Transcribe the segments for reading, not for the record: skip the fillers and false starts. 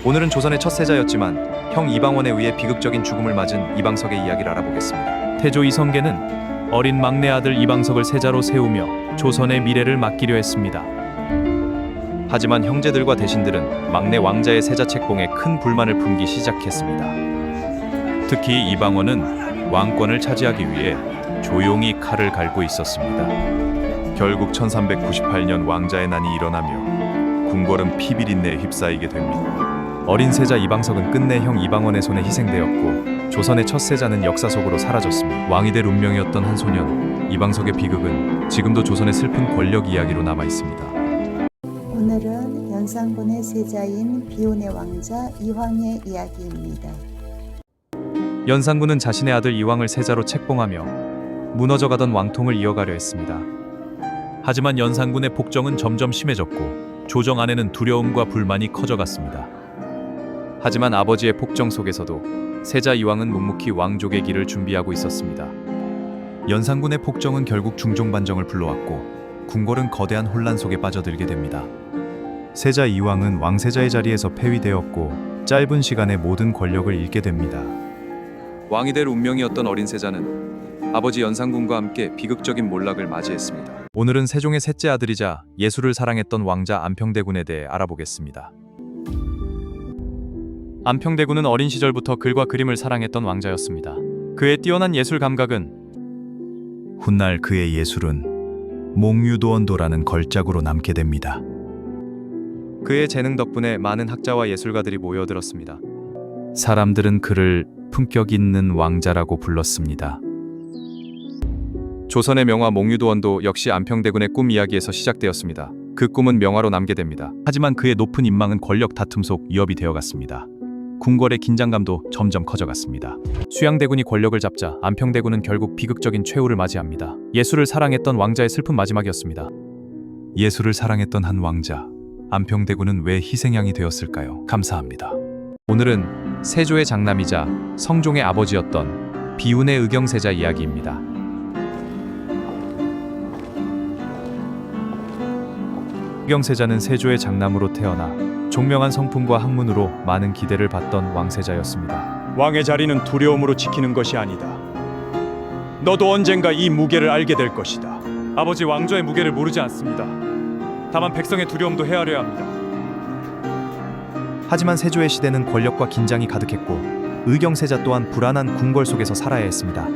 오늘은 조선의 첫 세자였지만 형 이방원에 의해 비극적인 죽음을 맞은 이방석의 이야기를 알아보겠습니다. 태조 이성계는 어린 막내 아들 이방석을 세자로 세우며 조선의 미래를 맡기려 했습니다. 하지만 형제들과 대신들은 막내 왕자의 세자 책봉에 큰 불만을 품기 시작했습니다. 특히 이방원은 왕권을 차지하기 위해 조용히 칼을 갈고 있었습니다. 결국 1398년 왕자의 난이 일어나며 궁궐은 피비린내에 휩싸이게 됩니다. 어린 세자 이방석은 끝내 형 이방원의 손에 희생되었고 조선의 첫 세자는 역사 속으로 사라졌습니다. 왕이 될 운명이었던 한 소년 이방석의 비극은 지금도 조선의 슬픈 권력 이야기로 남아 있습니다. 오늘은 연산군의 세자인 비운의 왕자 이황의 이야기입니다. 연산군은 자신의 아들 이황을 세자로 책봉하며 무너져가던 왕통을 이어가려 했습니다. 하지만 연산군의 폭정은 점점 심해졌고 조정 안에는 두려움과 불만이 커져갔습니다. 하지만 아버지의 폭정 속에서도 세자 이황은 묵묵히 왕족의 길을 준비하고 있었습니다. 연산군의 폭정은 결국 중종반정을 불러왔고 궁궐은 거대한 혼란 속에 빠져들게 됩니다. 세자 이황은 왕세자의 자리에서 폐위되었고 짧은 시간에 모든 권력을 잃게 됩니다. 왕이 될 운명이었던 어린 세자는 아버지 연산군과 함께 비극적인 몰락을 맞이했습니다. 오늘은 세종의 셋째 아들이자 예술을 사랑했던 왕자 안평대군에 대해 알아보겠습니다. 안평대군은 어린 시절부터 글과 그림을 사랑했던 왕자였습니다. 그의 뛰어난 예술 감각은 훗날 그의 예술은 몽유도원도라는 걸작으로 남게 됩니다. 그의 재능 덕분에 많은 학자와 예술가들이 모여들었습니다. 사람들은 그를 품격 있는 왕자라고 불렀습니다. 조선의 명화 몽유도원도 역시 안평대군의 꿈 이야기에서 시작되었습니다. 그 꿈은 명화로 남게 됩니다. 하지만 그의 높은 인망은 권력 다툼 속 위협이 되어갔습니다. 궁궐의 긴장감도 점점 커져갔습니다. 수양대군이 권력을 잡자 안평대군은 결국 비극적인 최후를 맞이합니다. 예술을 사랑했던 왕자의 슬픈 마지막이었습니다. 예술을 사랑했던 한 왕자, 안평대군은 왜 희생양이 되었을까요? 감사합니다. 오늘은 세조의 장남이자 성종의 아버지였던 비운의 의경세자 이야기입니다. 의경세자는 세조의 장남으로 태어나 종명한 성품과 학문으로 많은 기대를 받던 왕세자였습니다. 왕의 자리는 두려움으로 지키는 것이 아니다. 너도 언젠가 이 무게를 알게 될 것이다. 아버지 왕좌의 무게를 모르지 않습니다. 다만 백성의 두려움도 헤아려야 합니다. 하지만 세조의 시대는 권력과 긴장이 가득했고 의경세자 또한 불안한 궁궐 속에서 살아야 했습니다.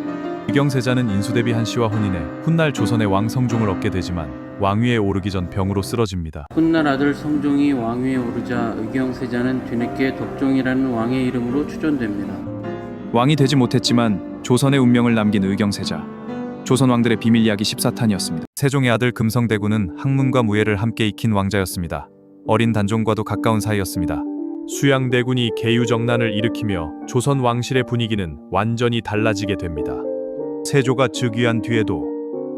의경세자는 인수대비 한씨와 혼인해 훗날 조선의 왕 성종을 얻게 되지만 왕위에 오르기 전 병으로 쓰러집니다. 훗날 아들 성종이 왕위에 오르자 의경세자는 뒤늦게 덕종이라는 왕의 이름으로 추존됩니다. 왕이 되지 못했지만 조선의 운명을 남긴 의경세자. 조선 왕들의 비밀 이야기 14탄이었습니다. 세종의 아들 금성대군은 학문과 무예를 함께 익힌 왕자였습니다. 어린 단종과도 가까운 사이였습니다. 수양대군이 계유정난을 일으키며 조선 왕실의 분위기는 완전히 달라지게 됩니다. 세조가 즉위한 뒤에도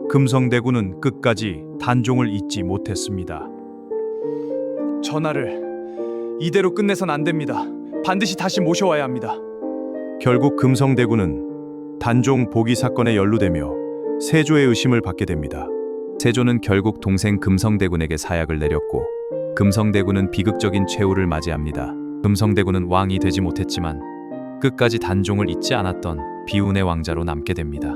금성대군은 끝까지 단종을 잊지 못했습니다. 전하를 이대로 끝내선 안 됩니다. 반드시 다시 모셔와야 합니다. 결국 금성대군은 단종 복위 사건에 연루되며 세조의 의심을 받게 됩니다. 세조는 결국 동생 금성대군에게 사약을 내렸고 금성대군은 비극적인 최후를 맞이합니다. 금성대군은 왕이 되지 못했지만 끝까지 단종을 잊지 않았던 비운의 왕자로 남게 됩니다.